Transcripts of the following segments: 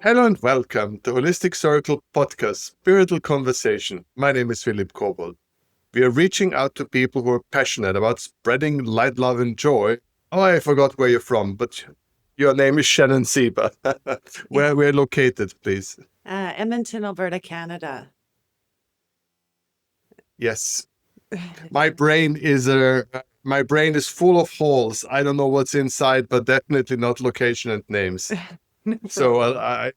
Hello and welcome to Holistic Circle Podcast, Spiritual Conversation. My name is Philipp Kobald. We are reaching out to people who are passionate about spreading light, love, and joy. Oh, I forgot where you're from, but your name is Shannon Siba. Where we're located, please. Edmonton, Alberta, Canada. Yes, my brain is full of holes. I don't know what's inside, but definitely not location and names. No So problem.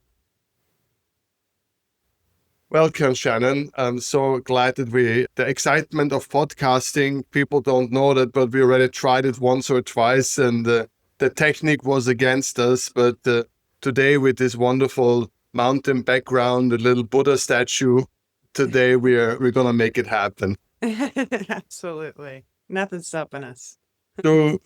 welcome, Shannon. I'm so glad that the excitement of podcasting, people don't know that, but we already tried it once or twice and the technique was against us. But today with this wonderful mountain background, a little Buddha statue, today we're going to make it happen. Absolutely. Nothing's stopping us. So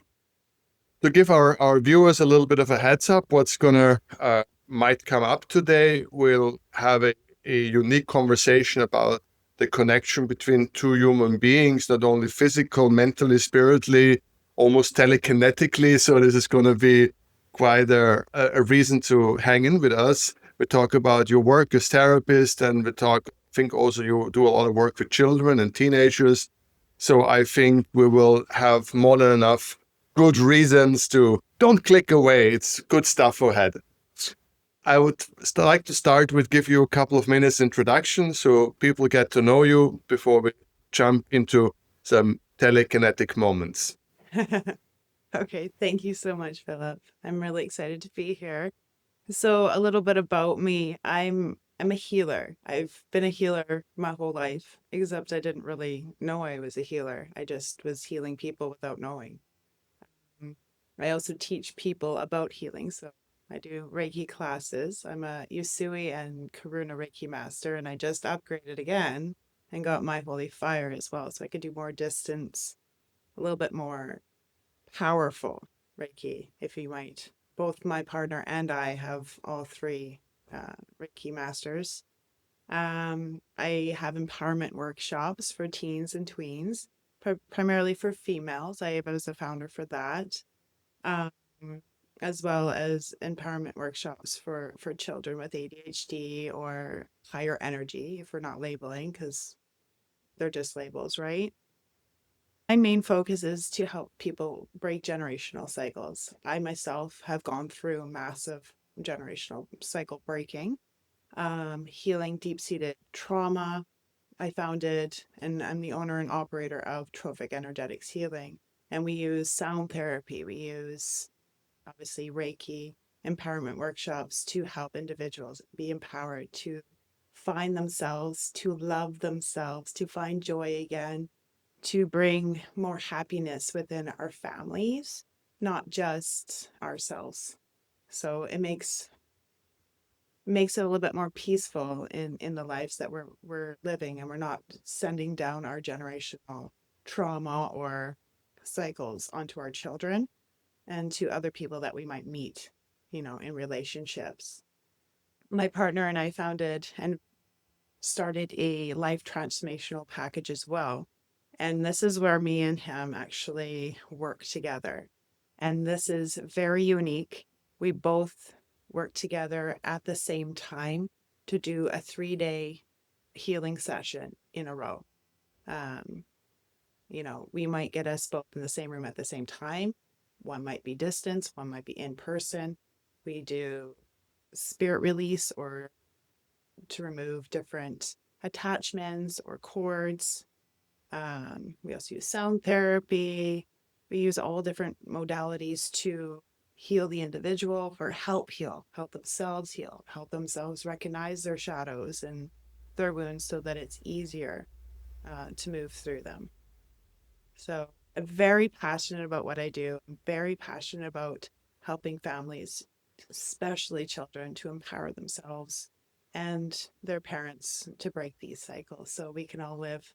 to give our viewers a little bit of a heads up, what's going to might come up today, we'll have a unique conversation about the connection between two human beings, not only physical, mentally, spiritually, almost telekinetically. So this is going to be quite a reason to hang in with us. We talk about your work as therapist, and I think also you do a lot of work with children and teenagers. So I think we will have more than enough good reasons to don't click away. It's good stuff ahead. I would like to start with give you a couple of minutes introduction so people get to know you before we jump into some telekinetic moments. Okay, thank you so much, Philip. I'm really excited to be here. So a little bit about me. I'm a healer. I've been a healer my whole life, except I didn't really know I was a healer. I just was healing people without knowing. I also teach people about healing. So I do Reiki classes. I'm a Usui and Karuna Reiki master, and I just upgraded again and got my holy fire as well. So I could do more distance, a little bit more powerful Reiki, if you might. Both my partner and I have all three Reiki masters. I have empowerment workshops for teens and tweens, primarily for females. I was a founder for that. Um, as well as empowerment workshops for children with ADHD or higher energy, if we're not labeling, because they're just labels, right? My main focus is to help people break generational cycles. I myself have gone through massive generational cycle breaking, healing deep-seated trauma. I founded and I'm the owner and operator of Trophic Energetics Healing. And we use sound therapy. We use obviously Reiki empowerment workshops to help individuals be empowered to find themselves, to love themselves, to find joy again, to bring more happiness within our families, not just ourselves. So it makes it a little bit more peaceful in the lives that we're living, and we're not sending down our generational trauma or cycles onto our children and to other people that we might meet, in relationships. My partner and I founded and started a life transformational package as well. And this is where me and him actually work together. And this is very unique. We both work together at the same time to do a 3-day healing session in a row. We might get us both in the same room at the same time. One might be distance, one might be in person. We do spirit release or to remove different attachments or cords. We also use sound therapy. We use all different modalities to heal the individual or help themselves heal, help themselves recognize their shadows and their wounds so that it's easier to move through them. So I'm very passionate about what I do. I'm very passionate about helping families, especially children, to empower themselves and their parents to break these cycles so we can all live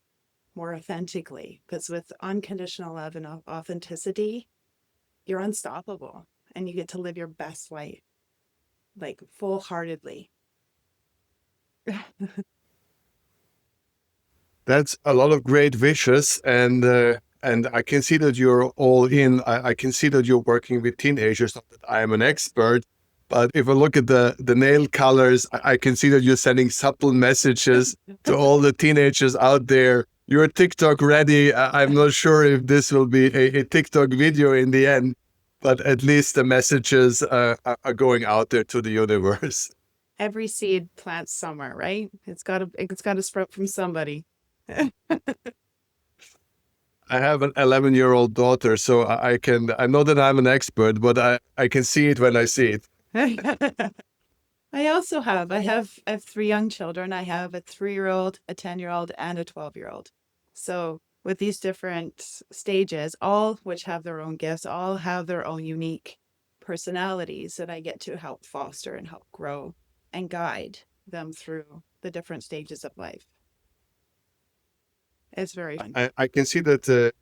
more authentically. Because with unconditional love and authenticity, you're unstoppable and you get to live your best life, like full-heartedly. That's a lot of great wishes, and I can see that you're all in. I can see that you're working with teenagers. Not that I am an expert, But if I look at the nail colors, I can see that you're sending subtle messages to all the teenagers out there. You're TikTok ready. I'm not sure if this will be a TikTok video in the end, but at least the messages are going out there to the universe. Every seed plants somewhere, right? It's got to sprout from somebody. I have an 11-year-old daughter, so I know that I'm an expert, but I can see it when I see it. I have 3 young children. I have a 3-year-old, a 10-year-old, and a 12-year-old. So with these different stages, all which have their own gifts, all have their own unique personalities that I get to help foster and help grow and guide them through the different stages of life. It's very fun. I can see that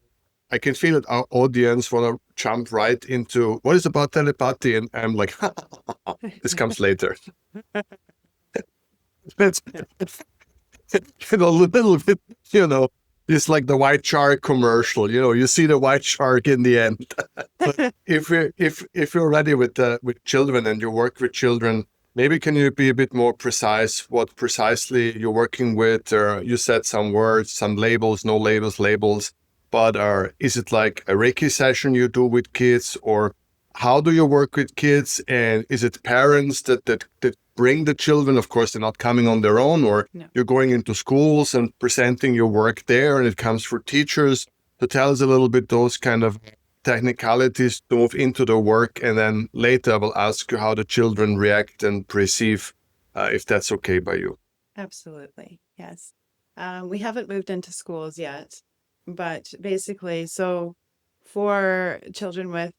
I can feel that our audience want to jump right into what is about telepathy, and I'm like, this comes later. It's a little bit, it's like the white shark commercial. You see the white shark in the end. But if you're ready with children and you work with children, maybe can you be a bit more precise what precisely you're working with? Or you said some words, some labels, no labels, labels. But is it like a Reiki session you do with kids, or how do you work with kids? And is it parents that bring the children? Of course, they're not coming on their own, or No. you're going into schools and presenting your work there, and it comes for teachers. So tell us a little bit those kind of technicalities to move into the work, and then later I will ask you how the children react and perceive, if that's okay by you. Absolutely. Yes. We haven't moved into schools yet, but basically, so for children with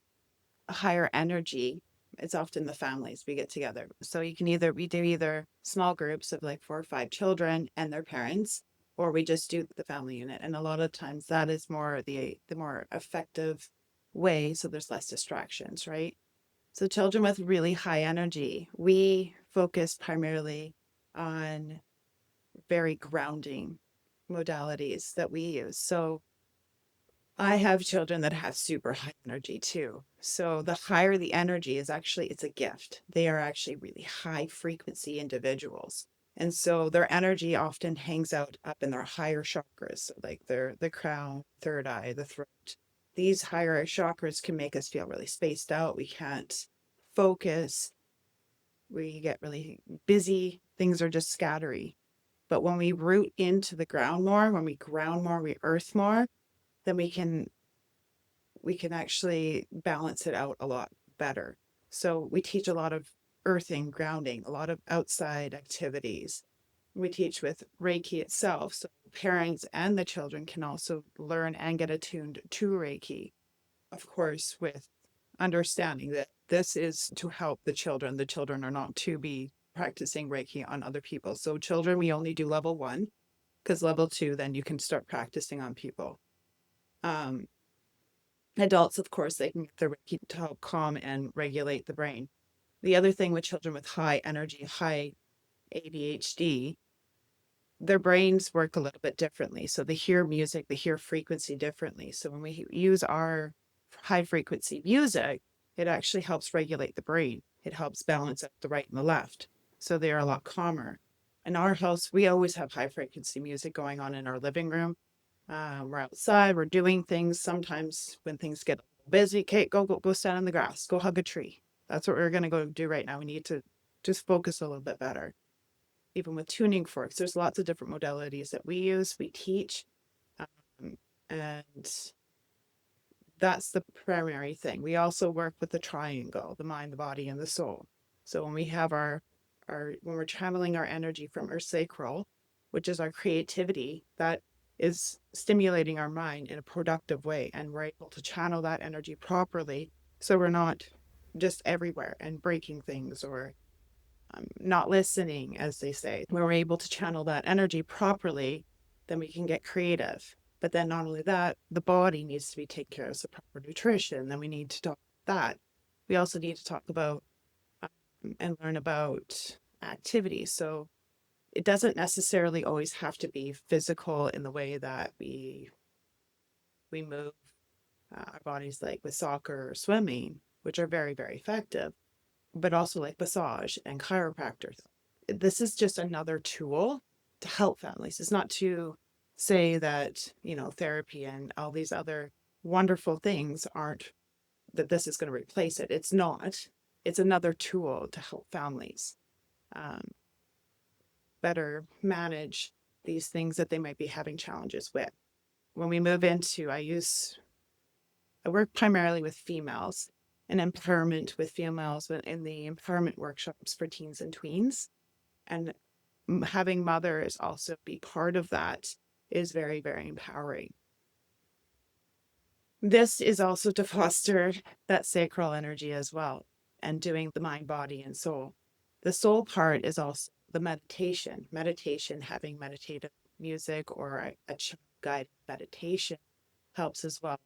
a higher energy, it's often the families we get together. So we do either small groups of like 4 or 5 children and their parents, or we just do the family unit. And a lot of times that is more the more effective way. So there's less distractions, right? So children with really high energy, we focus primarily on very grounding modalities that we use. So I have children that have super high energy too. So the higher the energy is actually, it's a gift. They are actually really high frequency individuals. And so their energy often hangs out up in their higher chakras, so like the crown, third eye, the throat. These higher chakras can make us feel really spaced out. We can't focus. We get really busy. Things are just scattery. But when we root into the ground more, when we ground more, we earth more, then we can actually balance it out a lot better. So we teach a lot of earthing, grounding, a lot of outside activities. We teach with Reiki itself. So parents and the children can also learn and get attuned to Reiki, of course, with understanding that this is to help the children. The children are not to be practicing Reiki on other people. So children, we only do level 1, because level 2, then you can start practicing on people. Adults, of course, they can get the Reiki to help calm and regulate the brain. The other thing with children with high energy, high ADHD, their brains work a little bit differently. So they hear music, they hear frequency differently. So when we use our high frequency music, it actually helps regulate the brain. It helps balance out the right and the left. So they are a lot calmer. In our house, we always have high frequency music going on in our living room. We're outside, we're doing things. Sometimes when things get busy, okay, go stand in the grass, go hug a tree. That's what we're going to go do right now. We need to just focus a little bit better. Even with tuning forks, there's lots of different modalities that we use, we teach. And that's the primary thing. We also work with the triangle, the mind, the body, and the soul. So when we have when we're channeling our energy from our sacral, which is our creativity, that is stimulating our mind in a productive way, and we're able to channel that energy properly, so we're not just everywhere and breaking things or not listening, as they say. When we're able to channel that energy properly, then we can get creative. But then not only that, the body needs to be taken care of, so proper nutrition. Then we need to talk about that. We also need to talk about and learn about activity. So it doesn't necessarily always have to be physical in the way that we move our bodies, like with soccer or swimming, which are very, very effective. but also like massage and chiropractors. This is just another tool to help families. It's not to say that, therapy and all these other wonderful things aren't, that this is going to replace it. It's not. It's another tool to help families um, better manage these things that they might be having challenges with. When we move into, I work primarily with females and empowerment with females in the empowerment workshops for teens and tweens. And having mothers also be part of that is very, very empowering. This is also to foster that sacral energy as well, and doing the mind, body, and soul. The soul part is also the meditation, having meditative music or a guided meditation helps as well,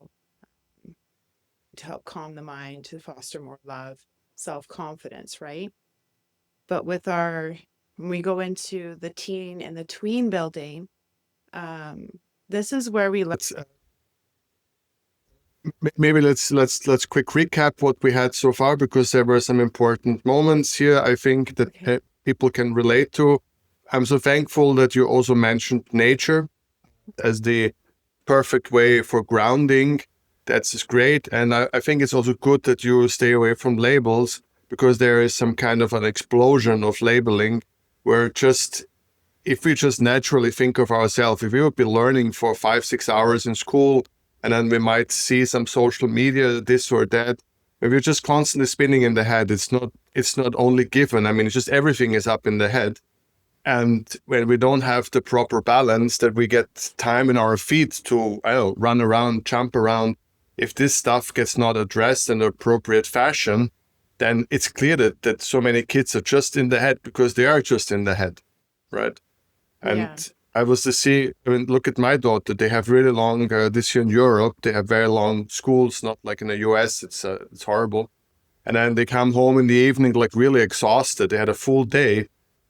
to help calm the mind, to foster more love, self-confidence, right? But when we go into the teen and the tween building, this is where we Let's maybe let's quick recap what we had so far, because there were some important moments here I think that okay. people can relate to. I'm so thankful that you also mentioned nature as the perfect way for grounding. That's great. And I think it's also good that you stay away from labels, because there is some kind of an explosion of labeling where if we just naturally think of ourselves, if we would be learning for 5-6 hours in school, and then we might see some social media, this or that, if you're just constantly spinning in the head, it's not only given. I mean, it's just everything is up in the head. And when we don't have the proper balance, that we get time in our feet to run around, jump around, if this stuff gets not addressed in the appropriate fashion, then it's clear that so many kids are just in the head because they are just in the head, right? Yeah. And I was to see, look at my daughter. They have really long, this year in Europe, they have very long schools, not like in the US, it's horrible. And then they come home in the evening, like really exhausted. They had a full day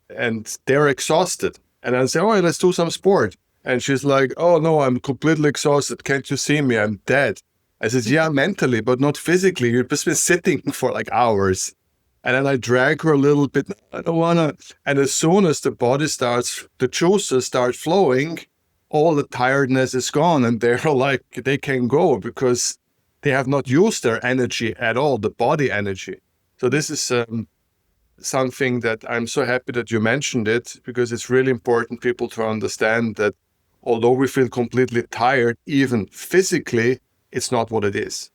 and they're exhausted. And I say, oh, let's do some sport. And she's like, oh no, I'm completely exhausted. Can't you see me? I'm dead. I said, yeah, mentally, but not physically. You've just been sitting for like hours. And then I drag her a little bit. I don't want to. And as soon as the juices start flowing, all the tiredness is gone. And they're like, they can go because they have not used their energy at all, the body energy. So this is something that I'm so happy that you mentioned it, because it's really important people to understand that although we feel completely tired, even physically, it's not what it is.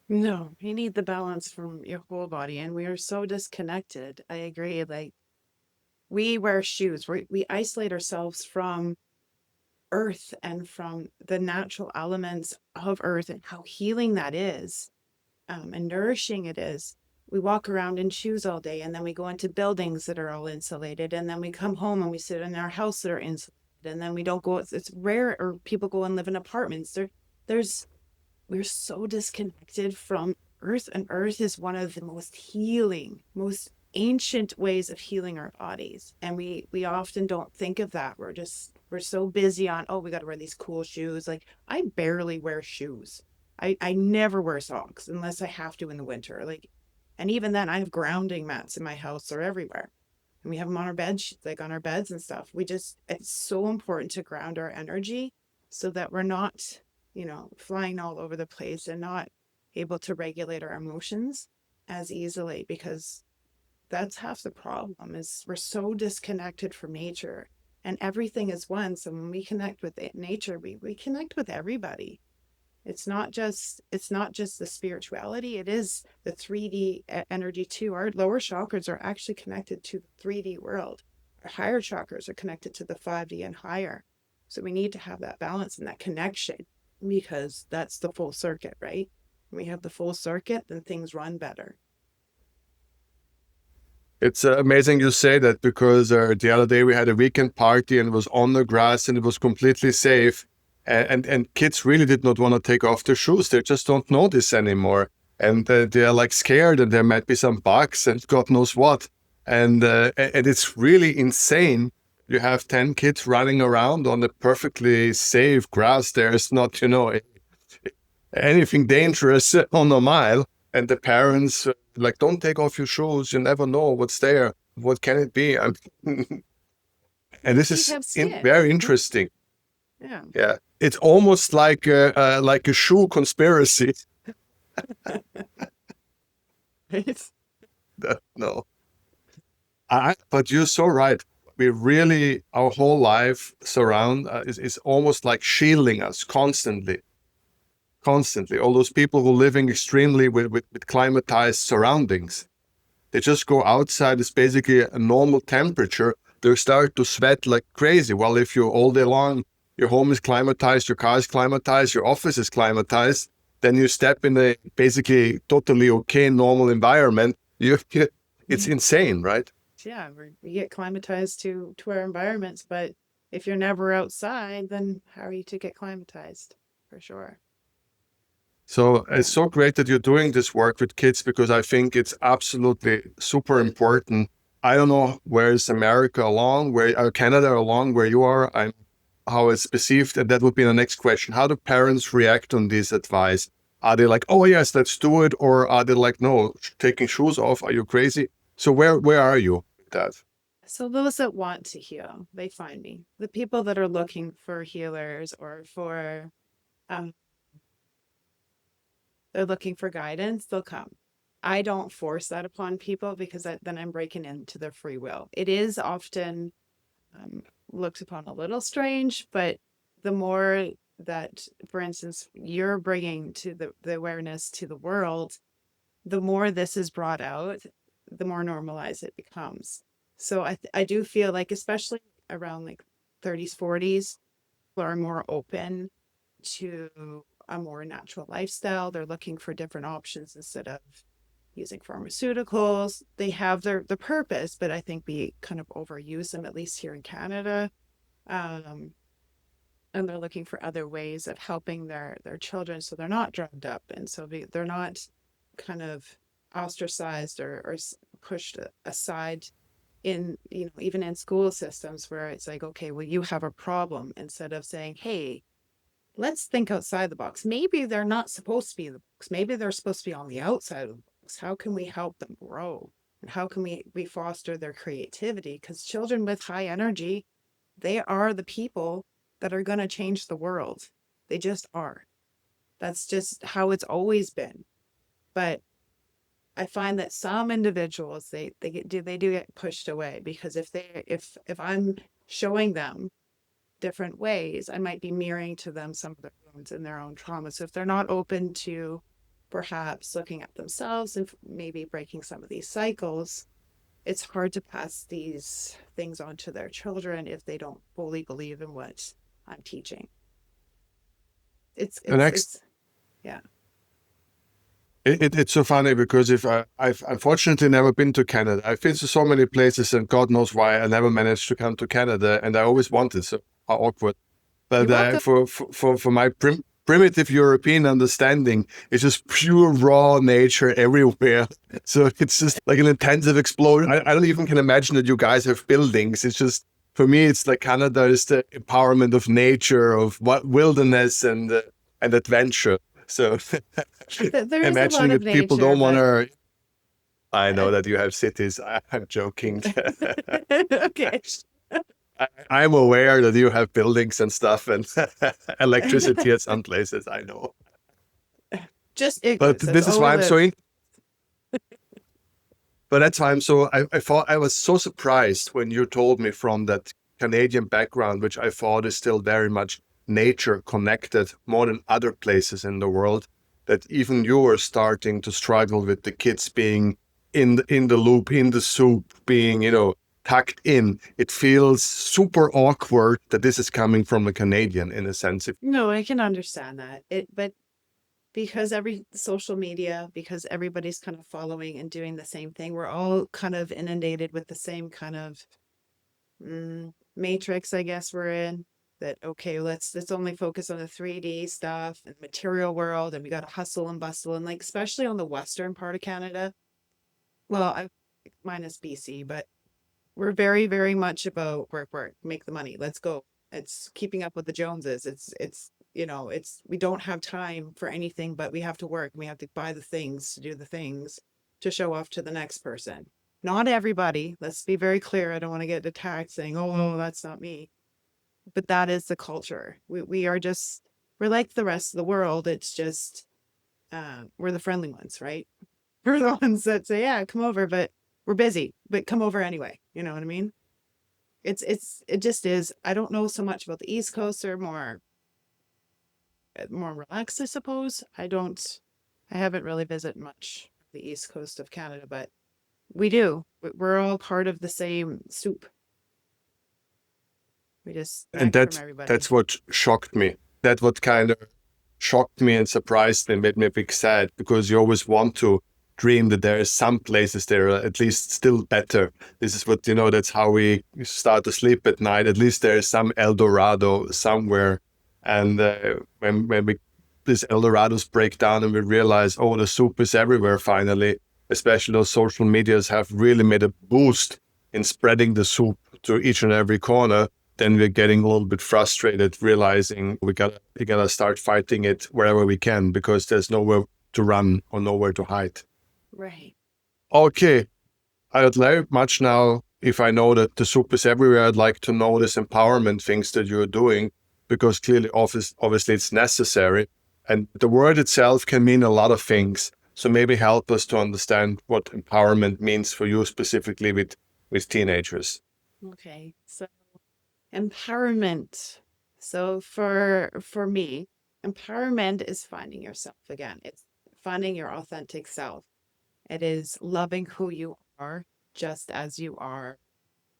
No, you need the balance from your whole body, and we are so disconnected. I agree. Like, we wear shoes. We isolate ourselves from earth and from the natural elements of earth and how healing that is, and nourishing it is. We walk around in shoes all day, and then we go into buildings that are all insulated, and then we come home and we sit in our house that are insulated, and then we don't go. It's rare, or people go and live in apartments. There's We're so disconnected from earth, and earth is one of the most healing, most ancient ways of healing our bodies. And we often don't think of that. We're so busy on, oh, we got to wear these cool shoes. Like, I barely wear shoes. I never wear socks unless I have to in the winter. Like, and even then I have grounding mats in my house or everywhere. And we have them on our beds, like on our beds and stuff. It's so important to ground our energy so that we're not, flying all over the place and not able to regulate our emotions as easily, because that's half the problem. Is we're so disconnected from nature, and everything is one. So when we connect with nature, we connect with everybody. It's not just the spirituality, it is the 3D energy too. Our lower chakras are actually connected to the 3D world. Our higher chakras are connected to the 5D and higher. So we need to have that balance and that connection, because that's the full circuit, right? When we have the full circuit, then things run better. It's amazing you say that, because the other day we had a weekend party and it was on the grass and it was completely safe. And kids really did not want to take off their shoes. They just don't know this anymore. And they're like scared, and there might be some bugs and God knows what. And it's really insane. You have 10 kids running around on the perfectly safe grass. There's not, anything dangerous on a mile. and the parents like, don't take off your shoes. You never know what's there. What can it be? And this Feet is have skin. very interesting. Yeah. Yeah, it's almost like a shoe conspiracy. Right? No, but you're so right. We really, our whole life surround is almost like shielding us constantly, constantly. All those people who are living extremely with climatized surroundings, they just go outside. It's basically a normal temperature. They start to sweat like crazy. Well, if you all day long, your home is climatized, your car is climatized, your office is climatized, then you step in a basically totally okay, normal environment. It's insane, right? Yeah, we get climatized to our environments, but if you're never outside, then how are you to get climatized? For sure. So it's Yeah. so great that you're doing this work with kids because I think it's absolutely super important. I don't know where is America along, where Canada along where you are. I'm how it's perceived, and that would be the next question. How do parents react on this advice? Are they like, oh yes, let's do it, or are they like, no, taking shoes off? Are you crazy? So where are you with that? So those that want to heal, they find me. The people that are looking for healers or for um they're looking for guidance, they'll come. I don't force that upon people because then I'm breaking into their free will. It is often um, looked upon a little strange, but the more that, for instance, you're bringing to the awareness to the world, the more this is brought out, the more normalized it becomes. So I do feel like, especially around like 30s, 40s, people are more open to a more natural lifestyle. They're looking for different options instead of using pharmaceuticals. They have their purpose, but I think we kind of overuse them, at least here in Canada. Um, and they're looking for other ways of helping their children so they're not drugged up and so they're not kind of ostracized or pushed aside in, you know, even in school systems where it's like, okay, well, you have a problem, instead of saying, hey, let's think outside the box. Maybe they're not supposed to be in the box. Maybe they're supposed to be on the outside of the box. How can we help them grow? And how can we foster their creativity? Because children with high energy, they are the people that are going to change the world. They just are. That's just how it's always been. But I find that some individuals they do get pushed away because if I'm showing them different ways, I might be mirroring to them some of their wounds and their own trauma. So if they're not open to perhaps looking at themselves and maybe breaking some of these cycles, it's hard to pass these things on to their children if they don't fully believe in what I'm teaching. It's The it's next it's yeah. It's so funny because if I've unfortunately never been to Canada. I've been to so many places, and God knows why I never managed to come to Canada, and I always wanted. So how awkward! You're But welcome. for my primitive European understanding, it's just pure raw nature everywhere. So it's just like an intensive explosion. I don't even can imagine that you guys have buildings. It's just for me, it's like Canada is the empowerment of nature, of what wilderness and adventure. So There is a lot imagining of that people nature, don't want but to. I know uh, that you have cities. I'm joking. okay. I'm aware that you have buildings and stuff and electricity at some places. I know, Just but igloos. That's this is all we why I'm so. live. But that's why I'm so. I thought I was so surprised when you told me from that Canadian background, which I thought is still very much nature connected more than other places in the world. That even you are starting to struggle with the kids being in the loop, in the soup, being tucked in. It feels super awkward that this is coming from a Canadian in a sense. No, I can understand that. But because every social media, because everybody's kind of following and doing the same thing, we're all kind of inundated with the same kind of matrix, I guess we're in. That okay, let's only focus on the 3D stuff and material world, and we got to hustle and bustle, and like especially on the western part of Canada. Well, I minus BC, but we're very much about work, make the money, let's go. It's keeping up with the Joneses. It's we don't have time for anything, but we have to work. We have to buy the things to do the things to show off to the next person. Not everybody. Let's be very clear. I don't want to get attacked saying, oh, no, that's not me. But that is the culture. We're like the rest of the world. It's just, we're the friendly ones, right? We're the ones that say, yeah, come over, but we're busy, but come over anyway. You know what I mean? It just is. I don't know so much about the East Coast. They're more relaxed, I suppose. I haven't really visited much the East Coast of Canada, but we do. We're all part of the same soup. We just And connect from everybody. that's what shocked me. That what kind of shocked me and surprised me, made me a bit sad, because you always want to dream that there is some places there are at least still better. This is what, that's how we start to sleep at night. At least there is some El Dorado somewhere. And when we these El Dorados break down and we realize, oh, the soup is everywhere finally, especially those social medias have really made a boost in spreading the soup to each and every corner, then we're getting a little bit frustrated, realizing we gotta start fighting it wherever we can, because there's nowhere to run or nowhere to hide. Right. Okay, I would very much now, if I know that the soup is everywhere, I'd like to know this empowerment things that you're doing, because clearly, obviously, it's necessary. And the word itself can mean a lot of things. So maybe help us to understand what empowerment means for you specifically with teenagers. Okay. So empowerment. So for me, empowerment is finding yourself again. It's finding your authentic self. It is loving who you are just as you are,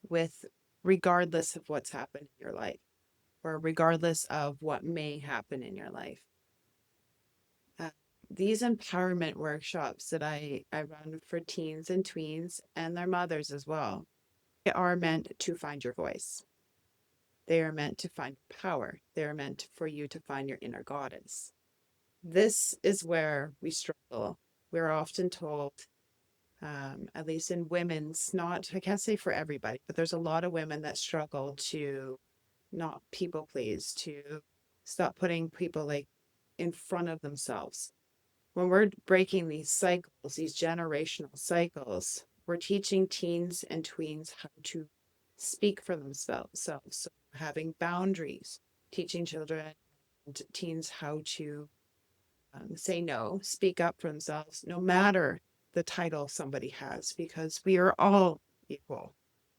with regardless of what's happened in your life, or regardless of what may happen in your life. These empowerment workshops that I run for teens and tweens and their mothers as well, they are meant to find your voice. They are meant to find power. They are meant for you to find your inner goddess. This is where we struggle. We're often told, at least in women's, not, I can't say for everybody, but there's a lot of women that struggle to not people please, to stop putting people like in front of themselves. When we're breaking these cycles, these generational cycles, we're teaching teens and tweens how to speak for themselves. So having boundaries, teaching children and teens how to say no, speak up for themselves, no matter the title somebody has, because we are all equal.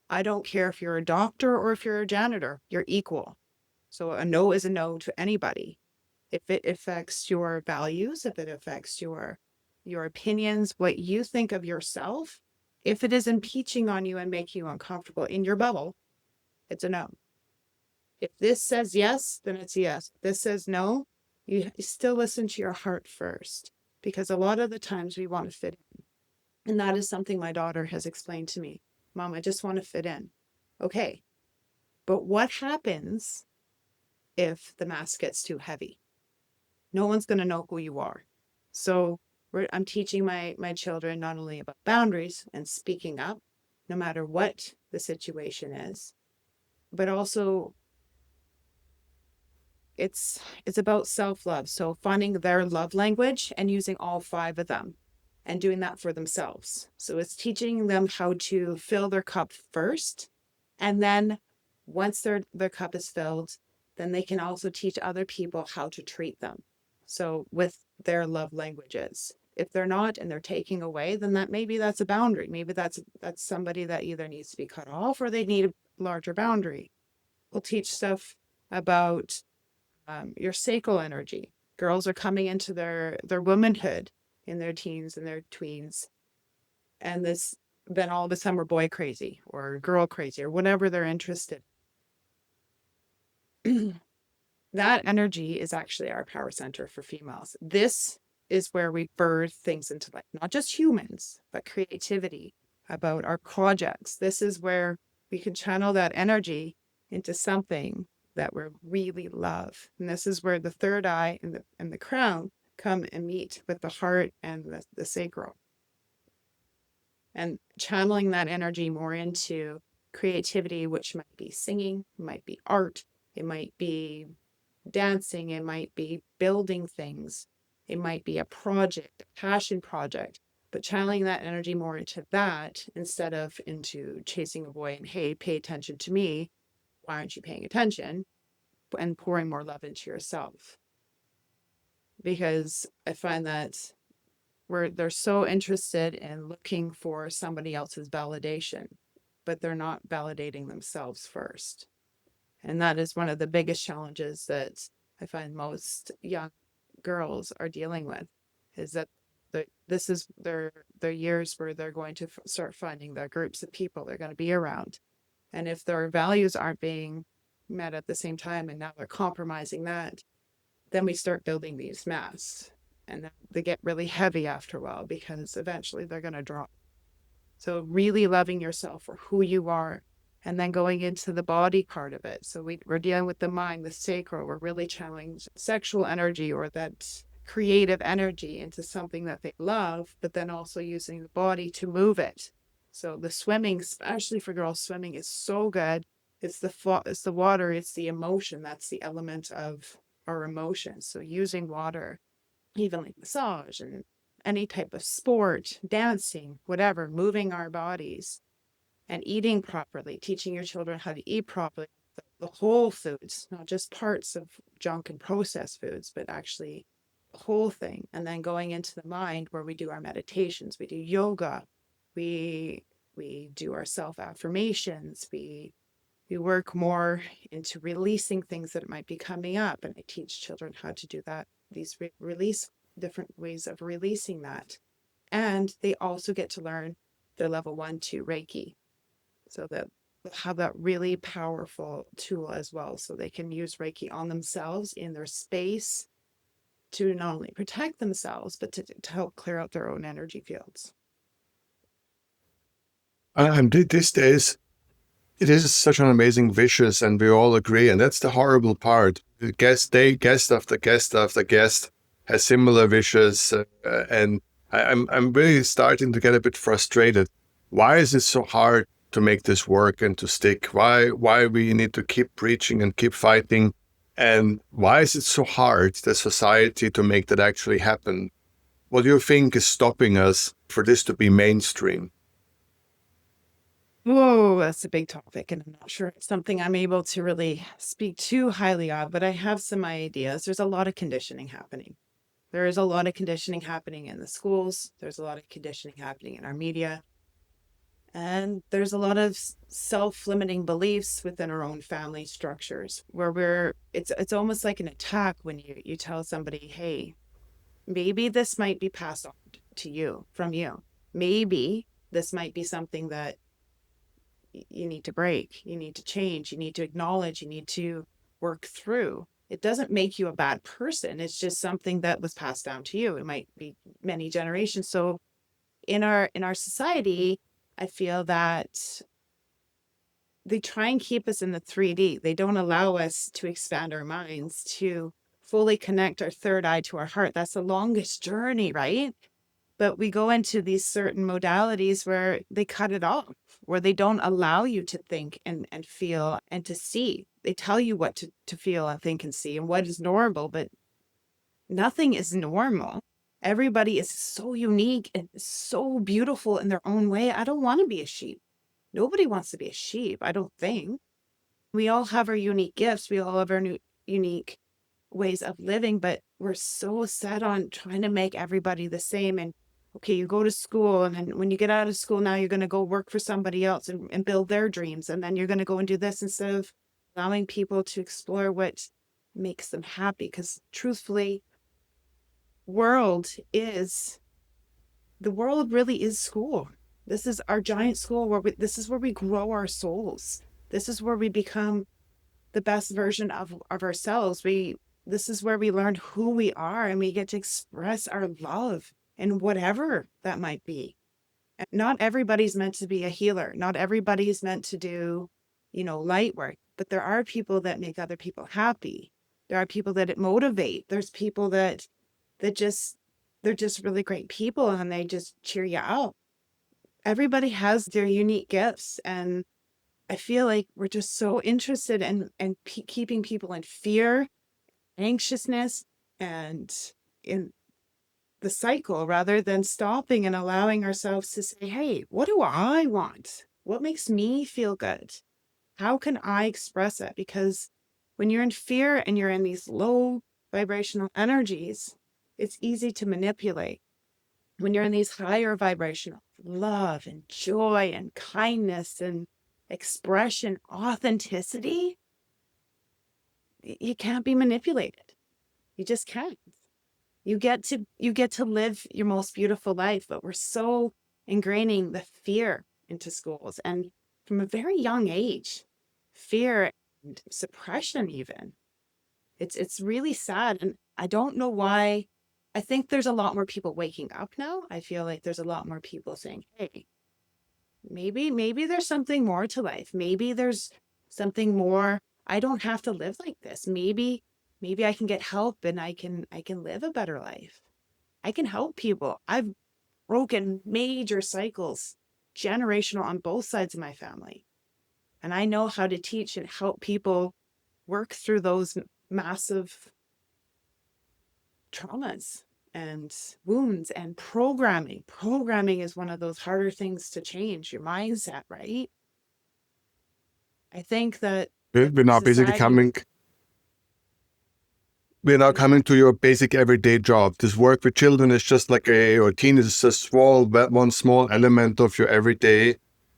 I don't care if you're a doctor or if you're a janitor, you're equal. So a no is a no to anybody. If it affects your values, if it affects your opinions, what you think of yourself, if it is impeaching on you and making you uncomfortable in your bubble, it's a no. If this says yes, then it's yes. If this says no, you still listen to your heart first, because a lot of the times we want to fit in. And that is something my daughter has explained to me. Mom, I just want to fit in. Okay. But what happens if the mask gets too heavy? No one's going to know who you are. So I'm teaching my children not only about boundaries and speaking up, no matter what the situation is, but also it's about self-love. So finding their love language and using all 5 of them and doing that for themselves. So it's teaching them how to fill their cup first, and then once their cup is filled, then they can also teach other people how to treat them. So with their love languages, if they're not and they're taking away, then that's a boundary. Maybe that's somebody that either needs to be cut off or they need a larger boundary. We'll teach stuff about your sacral energy. Girls are coming into their womanhood in their teens and their tweens, and then all of a sudden we're boy crazy or girl crazy or whatever they're interested in. That energy is actually our power center for females. This is where we birth things into life, not just humans, but creativity, about our projects. This is where we can channel that energy into something that we really love. And this is where the third eye and the crown come and meet with the heart and the sacral. And channeling that energy more into creativity, which might be singing, it might be art, it might be dancing, it might be building things, it might be a project, a passion project, but channeling that energy more into that instead of into chasing a boy and, hey, pay attention to me. Why aren't you paying attention? And pouring more love into yourself. Because I find that they're so interested in looking for somebody else's validation, but they're not validating themselves first. And that is one of the biggest challenges that I find most young girls are dealing with, is that this is their years where they're going to start finding their groups of people they're going to be around. And if their values aren't being met at the same time, and now they're compromising that, then we start building these masks. And then they get really heavy after a while because eventually they're going to drop. So really loving yourself for who you are, and then going into the body part of it. So we're dealing with the mind, the sacral. We're really channeling sexual energy or that creative energy into something that they love, but then also using the body to move it. So the swimming, especially for girls, swimming is so good. It's the water, it's the emotion. That's the element of our emotions. So using water, even like massage and any type of sport, dancing, whatever, moving our bodies and eating properly, teaching your children how to eat properly, the whole foods, not just parts of junk and processed foods, but actually the whole thing. And then going into the mind where we do our meditations, we do yoga, we do our self affirmations, we work more into releasing things that might be coming up. And I teach children how to do that, these release, different ways of releasing that. And they also get to learn their level 1, 2 Reiki. So that they'll have that really powerful tool as well. So they can use Reiki on themselves in their space to not only protect themselves, but to help clear out their own energy fields. And these days, it is such an amazing vicious, and we all agree. And that's the horrible part. Guest after guest after guest has similar wishes, and I'm really starting to get a bit frustrated. Why is it so hard to make this work and to stick? Why we need to keep preaching and keep fighting? And why is it so hard, the society, to make that actually happen? What do you think is stopping us for this to be mainstream? Whoa, that's a big topic, and I'm not sure it's something I'm able to really speak too highly of, but I have some ideas. There's a lot of conditioning happening. There is a lot of conditioning happening in the schools. There's a lot of conditioning happening in our media. And there's a lot of self-limiting beliefs within our own family structures where it's almost like an attack when you tell somebody, hey, maybe this might be passed on to you from you. Maybe this might be something that you need to break, you need to change, you need to acknowledge, you need to work through. It doesn't make you a bad person. It's just something that was passed down to you. It might be many generations. So in our society, I feel that they try and keep us in the 3D. They don't allow us to expand our minds, to fully connect our third eye to our heart. That's the longest journey, right? But we go into these certain modalities where they cut it off, where they don't allow you to think and feel and to see. They tell you what to feel and think and see and what is normal, but nothing is normal. Everybody is so unique and so beautiful in their own way. I don't want to be a sheep. Nobody wants to be a sheep, I don't think. We all have our unique gifts. We all have our unique ways of living, but we're so set on trying to make everybody the same. And okay, you go to school, and then when you get out of school, now you're going to go work for somebody else and build their dreams. And then you're going to go and do this instead of allowing people to explore what makes them happy. Because truthfully, world is the world really is school. This is our giant school this is where we grow our souls. This is where we become the best version of ourselves. This is where we learn who we are, and we get to express our love and whatever that might be. And not everybody's meant to be a healer. Not everybody's meant to do, light work, but there are people that make other people happy. There are people that motivate. There's people that just they're just really great people, and they just cheer you up. Everybody has their unique gifts, and I feel like we're just so interested in keeping people in fear anxiousness and in the cycle, rather than stopping and allowing ourselves to say, hey, what do I want? What makes me feel good? How can I express it? Because when you're in fear and you're in these low vibrational energies, it's easy to manipulate. When you're in these higher vibrational love and joy and kindness and expression, authenticity, you can't be manipulated. You just can't. You get to live your most beautiful life, but we're so ingraining the fear into schools, and from a very young age, fear and suppression even. It's really sad, and I don't know why. I think there's a lot more people waking up now. I feel like there's a lot more people saying, hey, maybe there's something more to life. Maybe there's something more. I don't have to live like this. Maybe I can get help and I can live a better life. I can help people. I've broken major cycles, generational on both sides of my family. And I know how to teach and help people work through those massive traumas and wounds and programming. Programming is one of those harder things to change, your mindset, right? I think that We're now basically society, coming to your basic everyday job. This work with children is just like or teen is a one small element of your everyday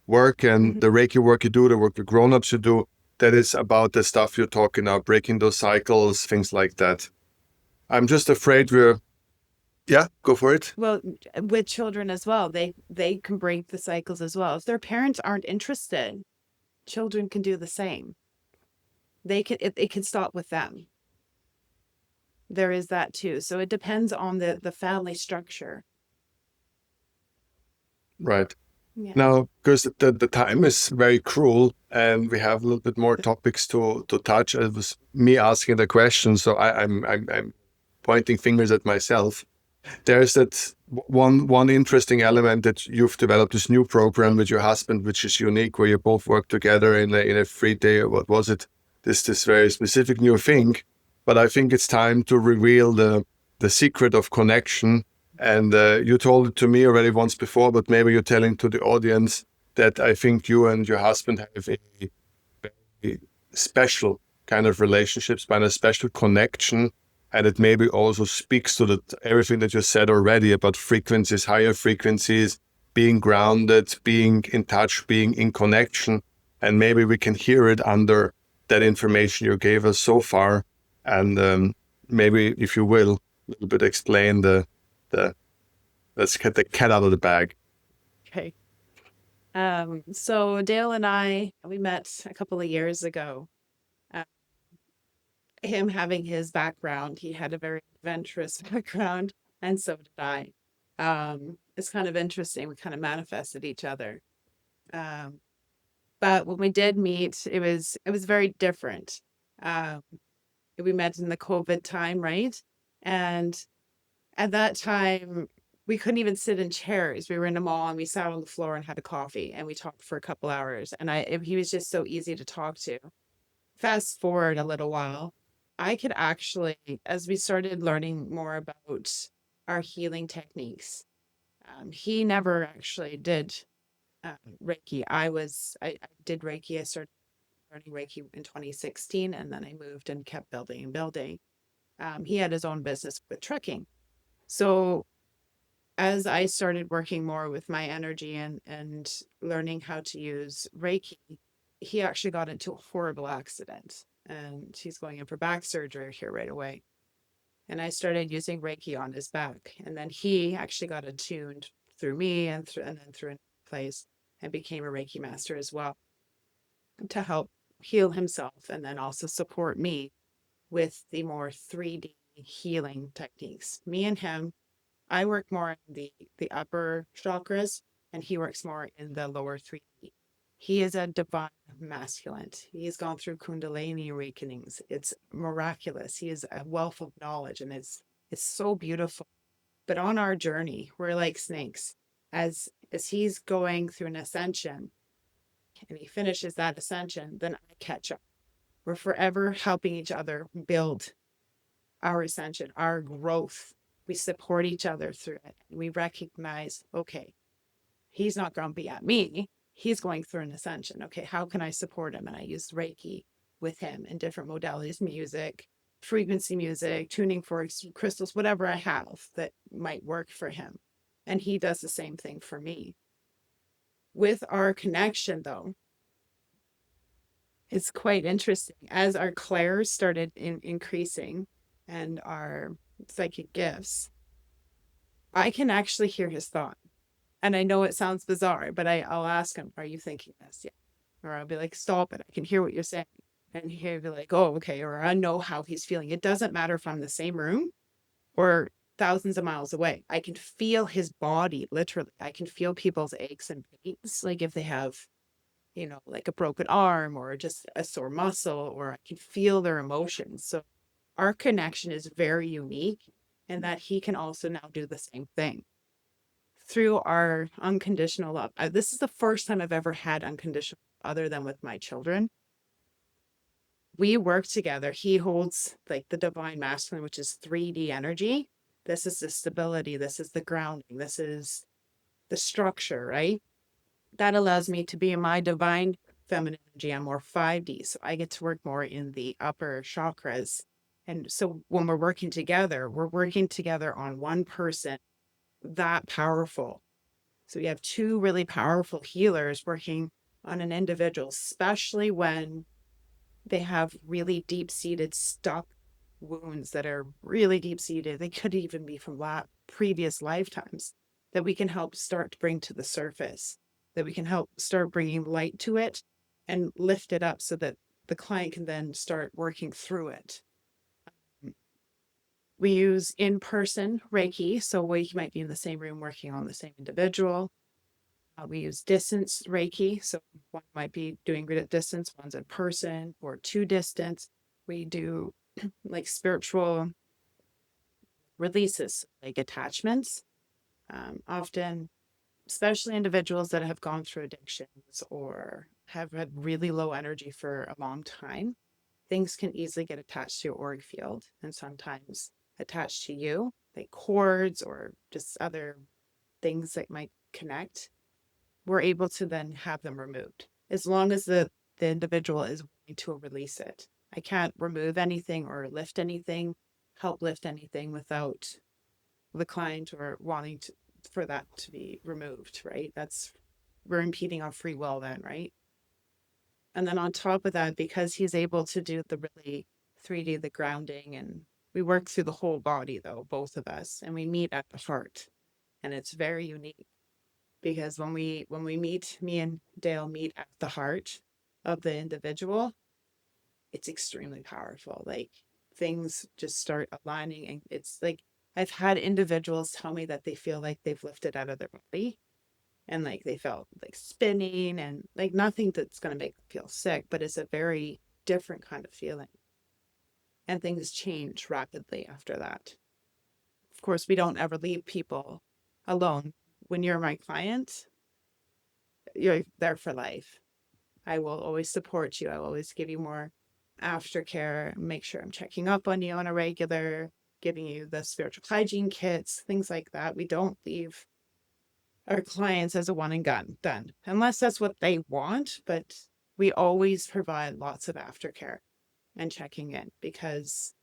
work, and the Reiki work you do, the work with grown-ups you do, that is about the stuff you're talking about, breaking those cycles, things like that. I'm just afraid yeah, go for it. well, with children as well, they can break the cycles as well. If their parents aren't interested, children can do the same. It can stop with them. There is that too. So it depends on the family structure. Right. Yeah. Now, because the time is very cruel and we have a little bit more topics to touch, it was me asking the question, so I'm pointing fingers at myself. There's that one interesting element that you've developed, this new program with your husband, which is unique, where you both work together in a 3 day. What was it? This very specific new thing. But I think it's time to reveal the secret of connection. And you told it to me already once before, but maybe you're telling to the audience that I think you and your husband have a very special kind of relationships, and a special connection. And it maybe also speaks to everything that you said already about frequencies, higher frequencies, being grounded, being in touch, being in connection. And maybe we can hear it under that information you gave us so far. And maybe, if you will, a little bit explain let's get the cat out of the bag. Okay. So Dale and I, we met a couple of years ago. Uh, him having his background, he had a very adventurous background, and so did I. It's kind of interesting. We kind of manifested each other. Um, but when we did meet, it was very different. Um, we met in the COVID time, right? And at that time, we couldn't even sit in chairs. We were in a mall and we sat on the floor and had a coffee and we talked for a couple hours. And he was just so easy to talk to. Fast forward a little while, I could actually, as we started learning more about our healing techniques, he never actually did Reiki. I did Reiki. I started learning Reiki in 2016, and then I moved and kept building and building. He had his own business with trucking. So as I started working more with my energy and learning how to use Reiki, he actually got into a horrible accident and he's going in for back surgery here right away. And I started using Reiki on his back. And then he actually got attuned through me and then through a place and became a Reiki master as well to help heal himself and then also support me with the more 3D healing techniques. Me and him, I work more in the upper chakras, and he works more in the lower 3D. He is a divine masculine. He's gone through Kundalini awakenings. It's miraculous. He is a wealth of knowledge, and it's so beautiful. But on our journey, we're like snakes. As he's going through an ascension, and he finishes that ascension, then I catch up. We're forever helping each other build our ascension, our growth. We support each other through it. We recognize, okay, he's not grumpy at me. He's going through an ascension. Okay, how can I support him? And I use Reiki with him in different modalities, music, frequency music, tuning forks, crystals, whatever I have that might work for him. And he does the same thing for me. With our connection, though, it's quite interesting. As our clairs started increasing and our psychic gifts, I can actually hear his thought. And I know it sounds bizarre, but I'll ask him, are you thinking this? Yeah. Or I'll be like, stop it. I can hear what you're saying. And he'll be like, oh, okay. Or I know how he's feeling. It doesn't matter if I'm in the same room or thousands of miles away. I can feel his body, literally. I can feel people's aches and pains. Like if they have, like a broken arm or just a sore muscle, or I can feel their emotions. So our connection is very unique, and that he can also now do the same thing through our unconditional love. This is the first time I've ever had unconditional other than with my children. We work together. He holds like the divine masculine, which is 3D energy. This is the stability. This is the grounding. This is the structure, right? That allows me to be in my divine feminine energy. I'm more 5D. So I get to work more in the upper chakras. And so when we're working together on one person that powerful. So we have two really powerful healers working on an individual, especially when they have really deep-seated stuck wounds that are really deep-seated. They could even be from previous lifetimes that we can help start to bring to the surface, that we can help start bringing light to it and lift it up so that the client can then start working through it. We use in-person Reiki, so we might be in the same room working on the same individual. We use distance Reiki, so one might be doing it at distance, one's in person, or two distance. We do like spiritual releases, like attachments. Often, especially individuals that have gone through addictions or have had really low energy for a long time, things can easily get attached to your auric field, and sometimes attached to you, like cords or just other things that might connect. We're able to then have them removed as long as the individual is willing to release it. I can't remove anything or lift anything, help lift anything without the client or wanting for that to be removed, right? We're impeding on free will then, right? And then on top of that, because he's able to do the really 3D, the grounding, and we work through the whole body though, both of us, and we meet at the heart. And it's very unique because when we meet, me and Dale meet at the heart of the individual, it's extremely powerful. Like things just start aligning, and it's like I've had individuals tell me that they feel like they've lifted out of their body, and like they felt like spinning, and like nothing that's going to make them feel sick, but it's a very different kind of feeling, and things change rapidly after that. Of course, we don't ever leave people alone. When you're my client, you're there for life. I will always support you. I will always give you more aftercare, make sure I'm checking up on you on a regular, giving you the spiritual hygiene kits, things like that. We don't leave our clients as a one and done, unless that's what they want. But we always provide lots of aftercare and checking in, because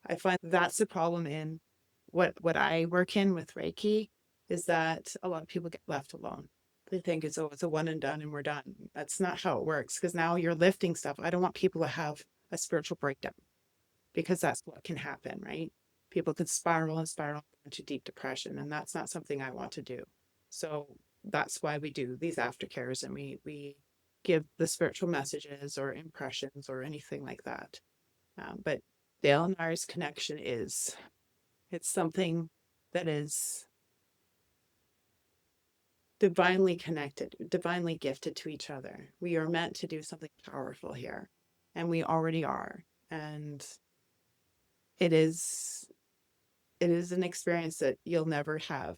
I find that's the problem in what I work in with Reiki, is that a lot of people get left alone. They think it's a one and done and we're done. That's not how it works, because now you're lifting stuff. I don't want people to have a spiritual breakdown, because that's what can happen, right? People could spiral and spiral into deep depression, and that's not something I want to do. So that's why we do these aftercares, and we give the spiritual messages or impressions or anything like that. But Dale and I's connection it's something that is divinely connected, divinely gifted to each other. We are meant to do something powerful here, and we already are. And it is an experience that you'll never have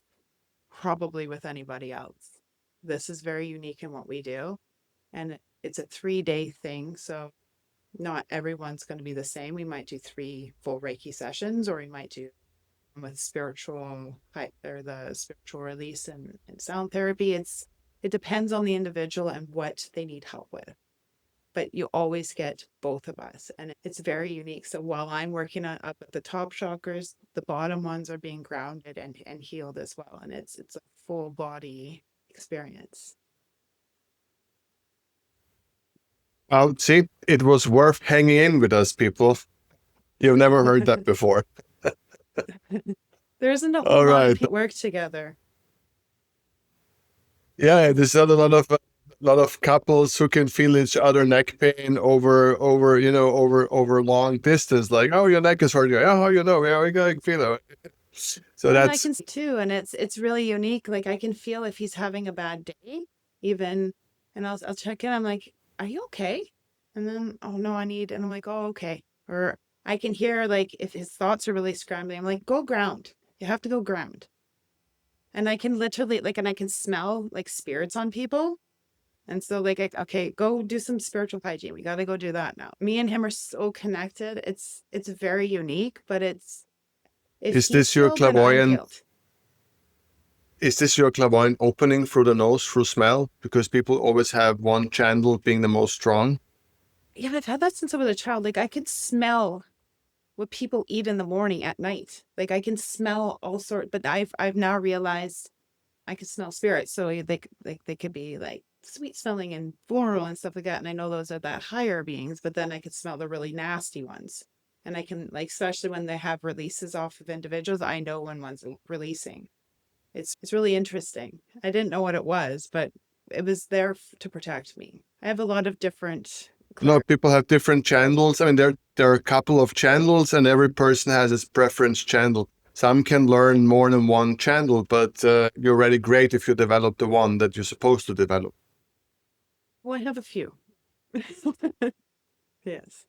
probably with anybody else. This is very unique in what we do, and it's a 3-day thing. So not everyone's going to be the same. We might do 3 full Reiki sessions, or we might do with spiritual or the spiritual release and sound therapy. It depends on the individual and what they need help with. But you always get both of us, and it's very unique. So while I'm working on up at the top chakras, the bottom ones are being grounded and healed as well. And it's a full body experience. See, it was worth hanging in with us, people. You've never heard that before. There isn't a whole All lot of right. people work together. Yeah, there's not a lot of couples who can feel each other neck pain over long distance. Like, oh, your neck is hurting. Oh, how you know? Yeah, we can feel it. So And I that's can see too, and it's really unique. Like I can feel if he's having a bad day, even, and I'll check in. I'm like, "Are you okay?" And then, "Oh no, I need," and I'm like, "Oh, okay." Or I can hear like if his thoughts are really scrambling, I'm like, "Go ground. You have to go ground." And I can literally like, and I can smell like spirits on people. And so like, okay, go do some spiritual hygiene. We got to go do that now. Me and him are so connected. It's very unique, but if is he's this your healed, then I'm clairvoyant? healed. Is this your clairvoyant opening through the nose through smell? Because people always have one channel being the most strong. Yeah, I've had that since I was a child. Like I could smell what people eat in the morning at night. Like I can smell all sorts, but I've now realized I can smell spirits. So they could be like sweet smelling and floral and stuff like that. And I know those are that higher beings, but then I could smell the really nasty ones. And I can like, especially when they have releases off of individuals, I know when one's releasing. It's really interesting. I didn't know what it was, but it was there to protect me. I have a lot of different No, people have different channels. I mean, there are a couple of channels, and every person has its preference channel. Some can learn more than one channel, but you're really great if you develop the one that you're supposed to develop. well, I have a few. Yes.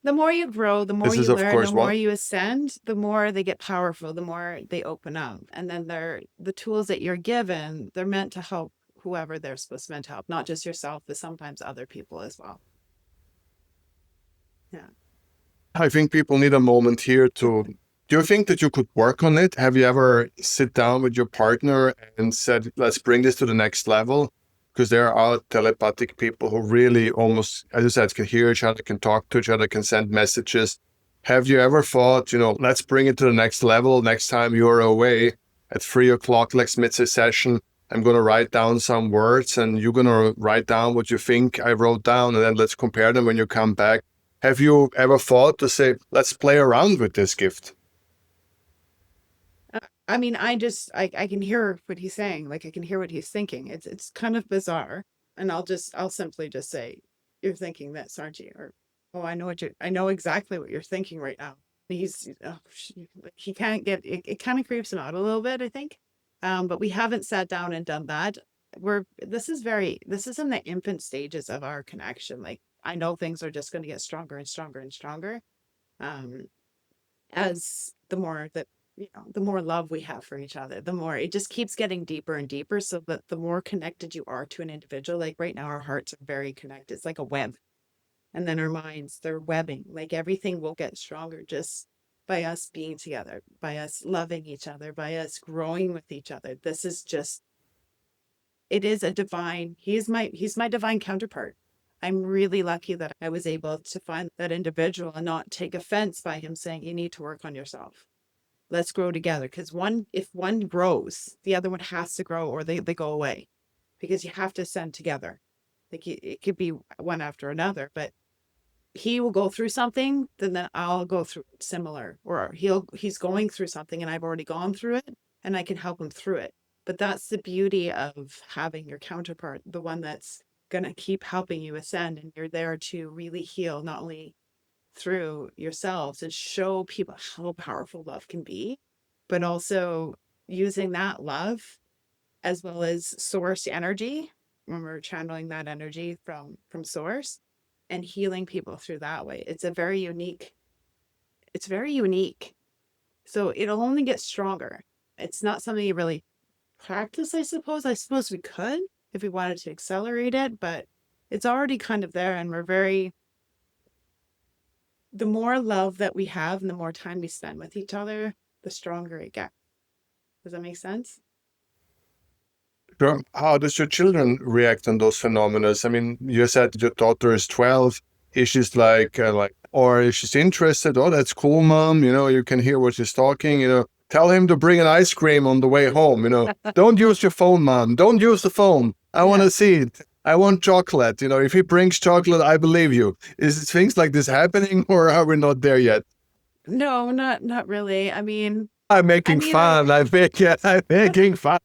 The more you grow, the more This is, you of learn, the course, more one. you ascend, the more they get powerful, the more they open up. And then the tools that you're given, they're meant to help whoever they're supposed to meant to help, not just yourself, but sometimes other people as well. Yeah. I think people need a moment here to. Do you think that you could work on it? Have you ever sit down with your partner and said, "Let's bring this to the next level"? Because there are telepathic people who really almost, as you said, can hear each other, can talk to each other, can send messages. Have you ever thought, let's bring it to the next level? Next time you're away at 3 o'clock, let's mid session. I'm going to write down some words, and you're going to write down what you think I wrote down, and then let's compare them when you come back. Have you ever thought to say, let's play around with this gift? I mean, I can hear what he's saying. Like I can hear what he's thinking. It's kind of bizarre. And I'll simply just say, "You're thinking this, aren't you?" Or, "Oh, I know exactly what you're thinking right now." He can't get it kind of creeps him out a little bit, I think. But we haven't sat down and done that. This is in the infant stages of our connection. Like I know things are just going to get stronger and stronger and stronger. Um, as the more that the more love we have for each other, the more it just keeps getting deeper and deeper, so that the more connected you are to an individual, like right now our hearts are very connected, it's like a web, and then our minds, they're webbing, like everything will get stronger just by us being together, by us loving each other, by us growing with each other. This is just, it is a divine, he's my divine counterpart. I'm really lucky that I was able to find that individual and not take offense by him saying, "You need to work on yourself. Let's grow together." Because if one grows, the other one has to grow, or they go away, because you have to ascend together. Like it could be one after another, but he will go through something, then I'll go through it similar, or he's going through something and I've already gone through it and I can help him through it. But that's the beauty of having your counterpart, the one that's going to keep helping you ascend, and you're there to really heal, not only through yourselves and show people how powerful love can be, but also using that love as well as source energy when we're channeling that energy from source and healing people through that way. It's very unique. So it'll only get stronger. It's not something you really practice, I suppose. I suppose we could if we wanted to accelerate it, but it's already kind of there, and we're very the more love that we have and the more time we spend with each other, the stronger it gets. Does that make sense? Sure. How does your children react on those phenomena? I mean, you said your daughter is 12. Is she like, or is she interested? Oh, that's cool, mom. You can hear what she's talking. Tell him to bring an ice cream on the way home. Don't use your phone, mom. Don't use the phone. I want Yeah. to see it. I want chocolate. If he brings chocolate, I believe you. Is things like this happening, or are we not there yet? No, not really. I mean, I'm I making mean, I fun. I'm making fun.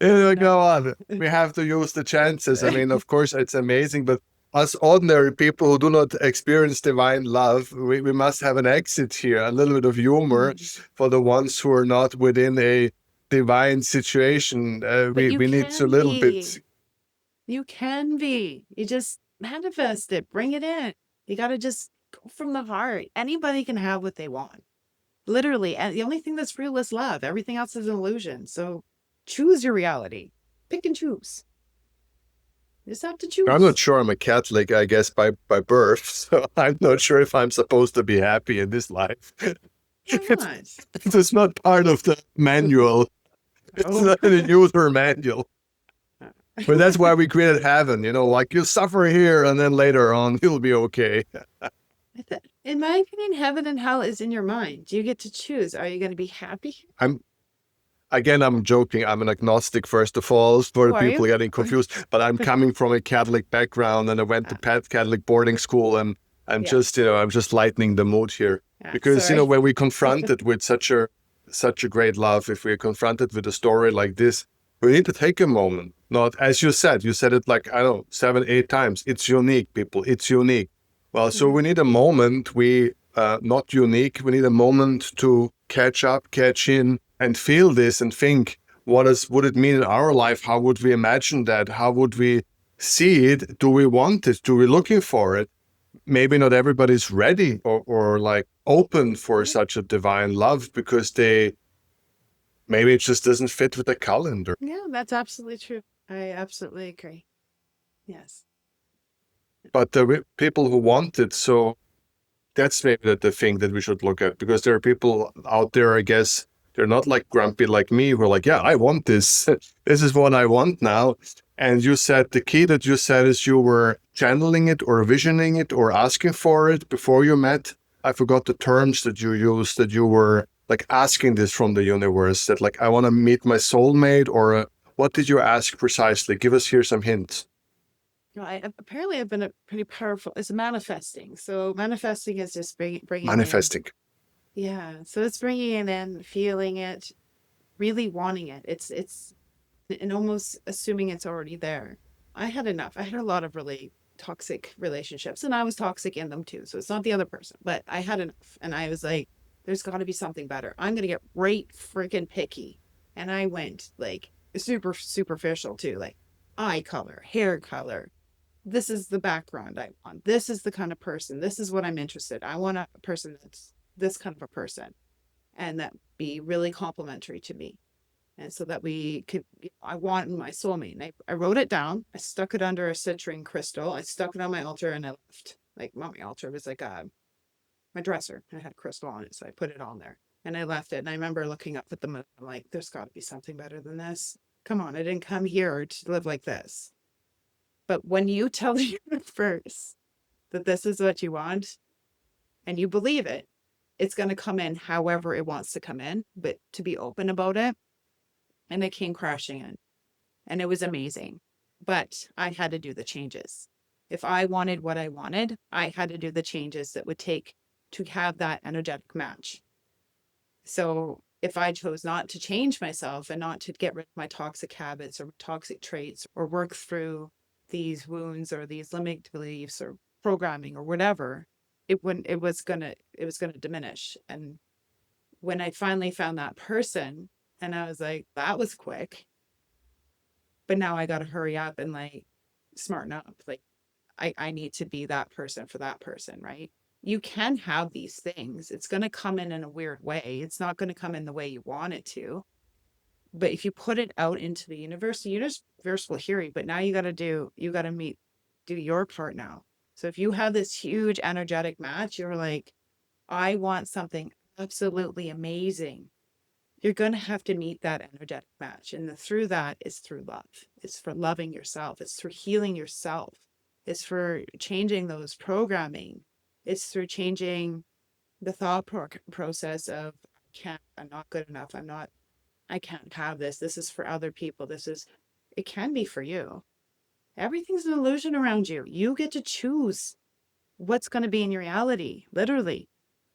no. Go on. We have to use the chances. I mean, of course, it's amazing, but us ordinary people who do not experience divine love, we must have an exit here, a little bit of humor for the ones who are not within a divine situation. But you We need to a can little bit. be. You can be. You just manifest it, bring it in. You got to just go from the heart. Anybody can have what they want. Literally. And the only thing that's real is love. Everything else is an illusion. So choose your reality. Pick and choose. You just have to I'm not choose. sure I'm a Catholic, I guess, by birth, so I'm not sure if I'm supposed to be happy in this life. Why It's, not? it's not part of the manual. It's Oh. not in the user manual. But that's why we created heaven, like you suffer here and then later on you'll be okay. In my opinion, heaven and hell is in your mind. You get to choose. Are you going to be happy? I'm I'm joking. I'm an agnostic, first of all, for Oh, the are people you? getting confused. But I'm coming from a Catholic background and I went to Catholic boarding school and Yeah. I'm just lightening the mood here. Yeah. Because, Sorry. when we confronted with such a great love, if we're confronted with a story like this, we need to take a moment. Not as you said it like, I don't know, 7, 8 times. It's unique, people. It's unique. Well, so Mhm. we need a moment. Not unique. We need a moment to catch up, catch in, and feel this and think, would it mean in our life? How would we imagine that? How would we see it? Do we want it? Do we looking for it? Maybe not everybody's ready or like open for such a divine love because maybe it just doesn't fit with the calendar. Yeah, that's absolutely true. I absolutely agree. Yes. But the people who want it, so that's maybe the thing that we should look at, because there are people out there, I guess, they're not like grumpy like me, who are like, yeah, I want this. This is what I want now. And you said the key that you said is you were channeling it or visioning it or asking for it before you met. I forgot the terms that you used, that you were like asking this from the universe, that like, I want to meet my soulmate, or what did you ask precisely? Give us here some hints. Apparently I've been a pretty powerful. It's manifesting. So manifesting is just bringing in. Manifesting. Yeah. So it's bringing it in, feeling it, really wanting it. It's and almost assuming it's already there. I had enough. I had a lot of really toxic relationships and I was toxic in them too. So it's not the other person, but I had enough. And I was like, there's got to be something better. I'm going to get right freaking picky. And I went like super superficial too, like eye color, hair color. This is the background I want. This is the kind of person. This is what I'm interested. I want a person that's this kind of a person and that be really complimentary to me and so that we could I want my soulmate. And I wrote it down. I stuck it under a citrine crystal. I stuck it on my altar and I left. Like not my altar, it was like my dresser. I had a crystal on it, so I put it on there and I left it. And I remember looking up at the moon. I'm like, there's got to be something better than this. Come on, I didn't come here to live like this. But when you tell the universe that this is what you want and you believe it, it's going to come in however it wants to come in, but to be open about it. And it came crashing in and it was amazing. But I had to do the changes. If I wanted what I wanted, I had to do the changes that would take to have that energetic match. So if I chose not to change myself and not to get rid of my toxic habits or toxic traits or work through these wounds or these limiting beliefs or programming or whatever, it was gonna diminish. And when I finally found that person and I was like, that was quick, but now I gotta hurry up and like smarten up. Like I need to be that person for that person, right? You can have these things. It's going to come in a weird way. It's not going to come in the way you want it to. But if you put it out into the universe will hear you. But now you got to do your part now. So if you have this huge energetic match, you're like, I want something absolutely amazing. You're going to have to meet that energetic match. And through that is through love. It's for loving yourself. It's through healing yourself. It's for changing those programming. It's through changing the thought process of, I'm not good enough. I can't have this. This is for other people. It can be for you. Everything's an illusion around you. You get to choose what's going to be in your reality, literally.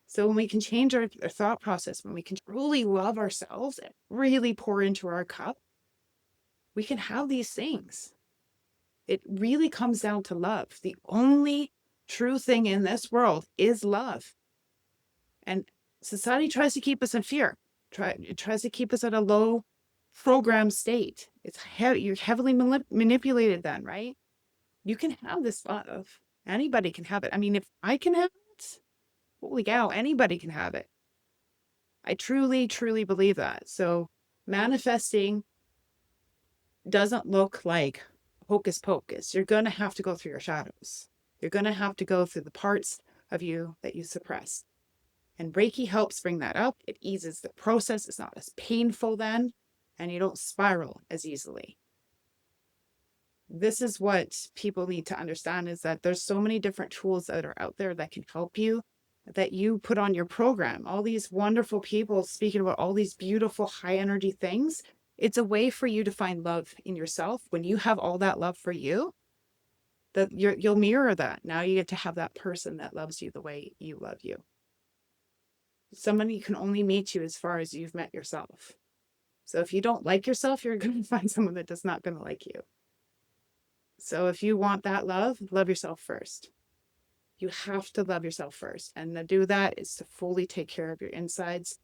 So when we can change our thought process, when we can truly love ourselves and really pour into our cup, we can have these things. It really comes down to love. The only true thing in this world is love. And society tries to keep us in fear. It tries to keep us at a low program state. You're heavily manipulated then, right? You can have this love. Anybody can have it. I mean, if I can have it, holy cow, anybody can have it. I truly, truly believe that. So manifesting doesn't look like hocus pocus. You're going to have to go through your shadows. You're going to have to go through the parts of you that you suppress. And Reiki helps bring that up. It eases the process. It's not as painful then, and you don't spiral as easily. This is what people need to understand, is that there's so many different tools that are out there that can help you, that you put on your program. All these wonderful people speaking about all these beautiful high energy things. It's a way for you to find love in yourself. When you have all that love for you, that you'll mirror that. Now you get to have that person that loves you the way you love you. Somebody can only meet you as far as you've met yourself. So if you don't like yourself, you're going to find someone that is not going to like you. So if you want that love yourself first. You have to love yourself first. And to do that is to fully take care of your insides.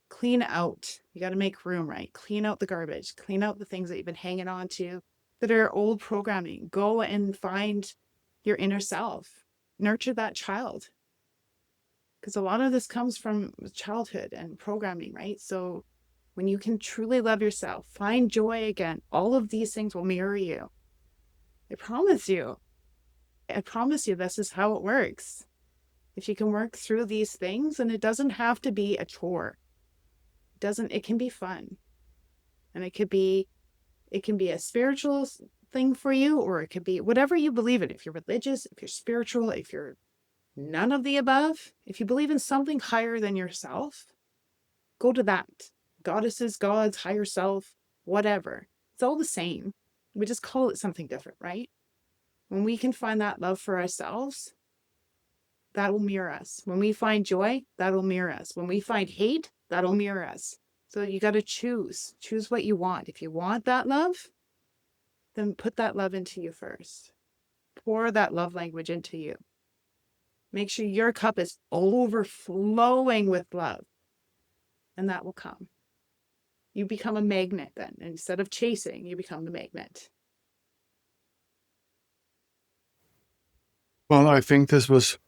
Clean out. You got to make room, right? Clean out the garbage. Clean out the things that you've been hanging on to that are old programming. Go and find your inner self. Nurture that child. Because a lot of this comes from childhood and programming, right? So when you can truly love yourself, find joy again, all of these things will mirror you. I promise you. I promise you this is how it works. If you can work through these things, and it doesn't have to be a chore. It can be fun. And it can be a spiritual thing for you, or it could be whatever you believe in. If you're religious, if you're spiritual, if you're none of the above, if you believe in something higher than yourself, go to that. Goddesses, gods, higher self, whatever. It's all the same. We just call it something different, right? When we can find that love for ourselves, that will mirror us. When we find joy, that will mirror us. When we find hate, that'll mirror us. So you got to choose what you want. If you want that love, then put that love into you first. Pour that love language into you. Make sure your cup is overflowing with love, and that will come. You become a magnet then. Instead of chasing, you become the magnet. Well, I think this was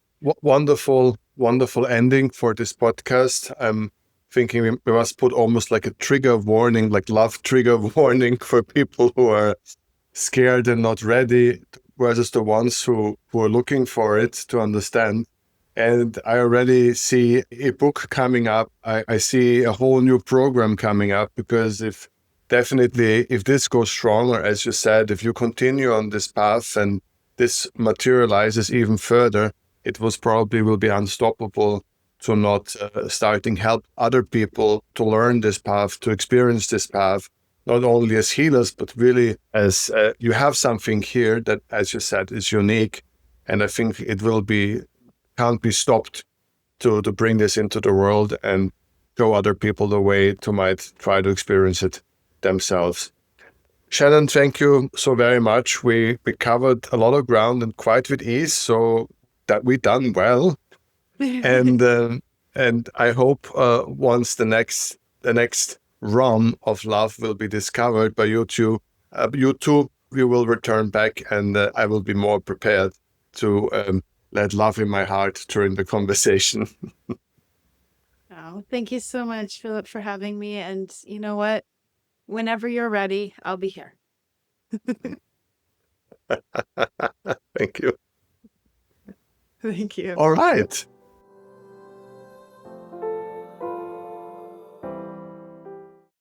wonderful, wonderful ending for this podcast. I'm thinking we must put almost like a trigger warning, like love trigger warning for people who are scared and not ready versus the ones who are looking for it to understand. And I already see a book coming up. I see a whole new program coming up, because if this goes stronger, as you said, if you continue on this path and this materializes even further, it will be unstoppable to not starting help other people to learn this path, to experience this path, not only as healers, but really as you have something here that, as you said, is unique. And I think can't be stopped to bring this into the world and show other people the way to might try to experience it themselves. Shannon, thank you so very much. We covered a lot of ground and quite with ease, so that we done well. And I hope once the next run of love will be discovered by you two, we will return back, and I will be more prepared to let love in my heart during the conversation. Oh, thank you so much, Philip, for having me. And you know what? Whenever you're ready, I'll be here. Thank you. Thank you. All right.